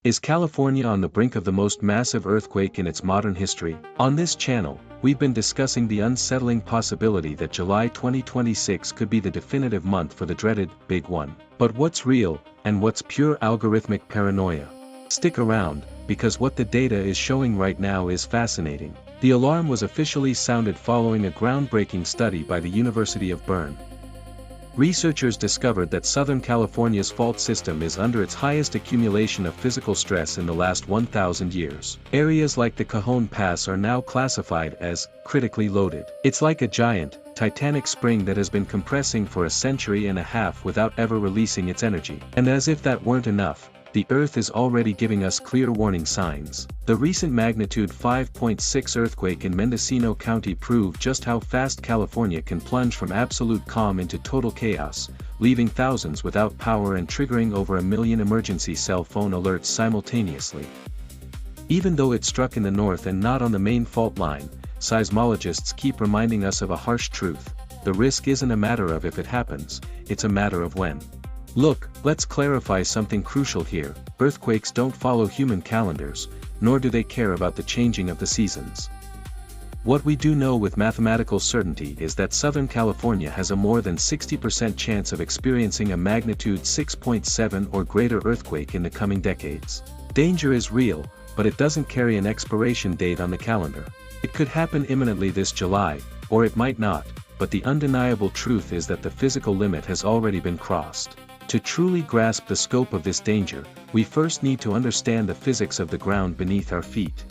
Is California on the brink of the most massive earthquake in its modern history? On this channel, we've been discussing the unsettling possibility that July 2026 could be the definitive month for the dreaded Big One. But what's real, and what's pure algorithmic paranoia? Stick around, because what the data is showing right now is fascinating. The alarm was officially sounded following a groundbreaking study by the University of Bern. Researchers discovered that Southern California's fault system is under its highest accumulation of physical stress in the last 1,000 years. Areas like the Cajon Pass are now classified as critically loaded. It's like a giant, tectonic spring that has been compressing for a century and a half without ever releasing its energy. And as if that weren't enough, the Earth is already giving us clear warning signs. The recent magnitude 5.6 earthquake in Mendocino County proved just how fast California can plunge from absolute calm into total chaos, leaving thousands without power and triggering over 1 million emergency cell phone alerts simultaneously. Even though it struck in the north and not on the main fault line, seismologists keep reminding us of a harsh truth: the risk isn't a matter of if it happens, it's a matter of when. Look, let's clarify something crucial here: earthquakes don't follow human calendars, nor do they care about the changing of the seasons. What we do know with mathematical certainty is that Southern California has a more than 60% chance of experiencing a magnitude 6.7 or greater earthquake in the coming decades. Danger is real, but it doesn't carry an expiration date on the calendar. It could happen imminently this July, or it might not, but the undeniable truth is that the physical limit has already been crossed. To truly grasp the scope of this danger, we first need to understand the physics of the ground beneath our feet.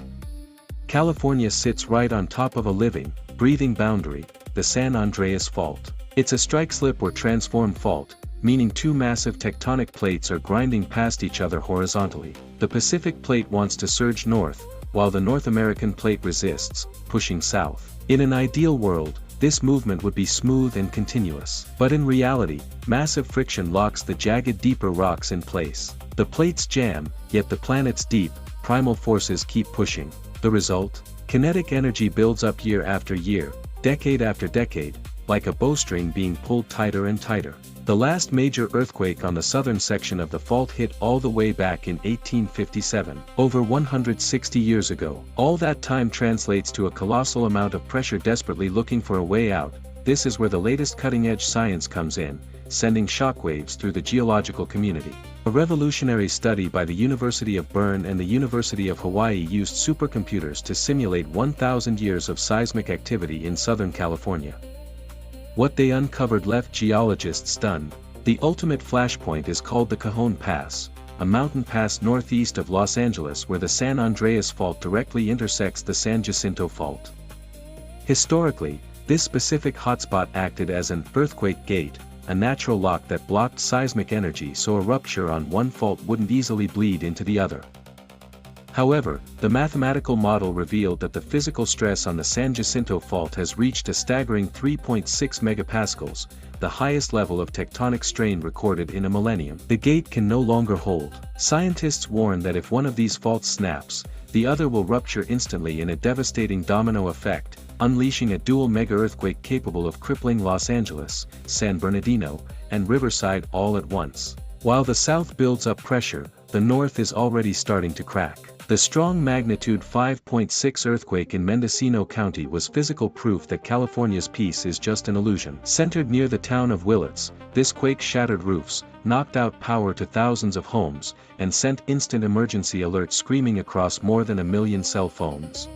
California sits right on top of a living, breathing boundary, the San Andreas Fault. It's a strike-slip or transform fault, meaning two massive tectonic plates are grinding past each other horizontally. The Pacific Plate wants to surge north, while the North American Plate resists, pushing south. In an ideal world, this movement would be smooth and continuous. But in reality, massive friction locks the jagged deeper rocks in place. The plates jam, yet the planet's deep, primal forces keep pushing. The result? Kinetic energy builds up year after year, decade after decade, like a bowstring being pulled tighter and tighter. The last major earthquake on the southern section of the fault hit all the way back in 1857, over 160 years ago. All that time translates to a colossal amount of pressure desperately looking for a way out. This is where the latest cutting-edge science comes in, sending shockwaves through the geological community. A revolutionary study by the University of Bern and the University of Hawaii used supercomputers to simulate 1,000 years of seismic activity in Southern California. What they uncovered left geologists stunned. The ultimate flashpoint is called the Cajon Pass, a mountain pass northeast of Los Angeles where the San Andreas Fault directly intersects the San Jacinto Fault. Historically, this specific hotspot acted as an earthquake gate, a natural lock that blocked seismic energy so a rupture on one fault wouldn't easily bleed into the other. However, the mathematical model revealed that the physical stress on the San Jacinto Fault has reached a staggering 3.6 megapascals, the highest level of tectonic strain recorded in a millennium. The gate can no longer hold. Scientists warn that if one of these faults snaps, the other will rupture instantly in a devastating domino effect, unleashing a dual mega-earthquake capable of crippling Los Angeles, San Bernardino, and Riverside all at once. While the south builds up pressure, the north is already starting to crack. The strong magnitude 5.6 earthquake in Mendocino County was physical proof that California's peace is just an illusion. Centered near the town of Willits, this quake shattered roofs, knocked out power to thousands of homes, and sent instant emergency alerts screaming across more than 1 million cell phones.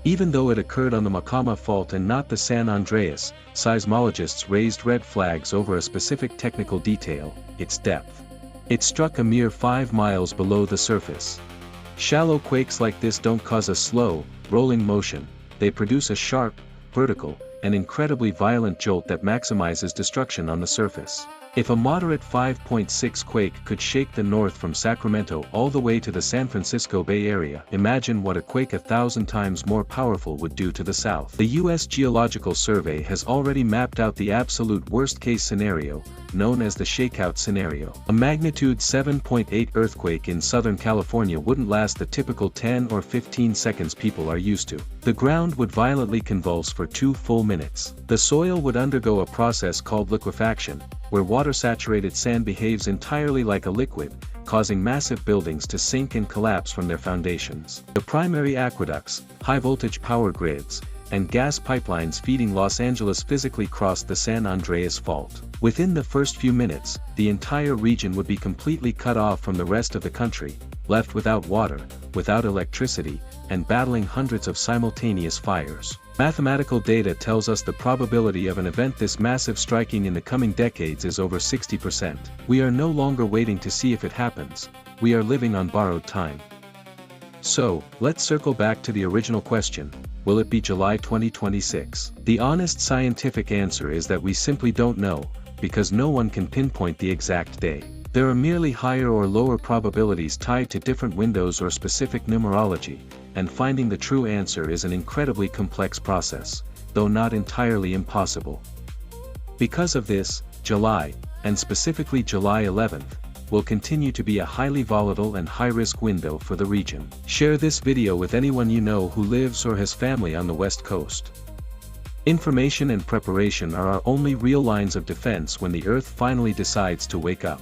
Even though it occurred on the Macama Fault and not the San Andreas, seismologists raised red flags over a specific technical detail: its depth. It struck a mere 5 miles below the surface. Shallow quakes like this don't cause a slow, rolling motion, they produce a sharp, vertical, and incredibly violent jolt that maximizes destruction on the surface. If a moderate 5.6 quake could shake the north from Sacramento all the way to the San Francisco Bay Area, imagine what a quake 1,000 times more powerful would do to the south. The U.S. Geological Survey has already mapped out the absolute worst-case scenario, known as the shakeout scenario. A magnitude 7.8 earthquake in Southern California wouldn't last the typical 10 or 15 seconds people are used to. The ground would violently convulse for 2 full minutes. The soil would undergo a process called liquefaction, where water-saturated sand behaves entirely like a liquid, causing massive buildings to sink and collapse from their foundations. The primary aqueducts, high-voltage power grids, and gas pipelines feeding Los Angeles physically crossed the San Andreas Fault. Within the first few minutes, the entire region would be completely cut off from the rest of the country, left without water, without electricity, and battling hundreds of simultaneous fires. Mathematical data tells us the probability of an event this massive striking in the coming decades is over 60%. We are no longer waiting to see if it happens, we are living on borrowed time. So, let's circle back to the original question, will it be July 2026? The honest scientific answer is that we simply don't know, because no one can pinpoint the exact day. There are merely higher or lower probabilities tied to different windows or specific numerology, and finding the true answer is an incredibly complex process, though not entirely impossible. Because of this, July, and specifically July 11th, will continue to be a highly volatile and high-risk window for the region. Share this video with anyone you know who lives or has family on the West Coast. Information and preparation are our only real lines of defense when the Earth finally decides to wake up.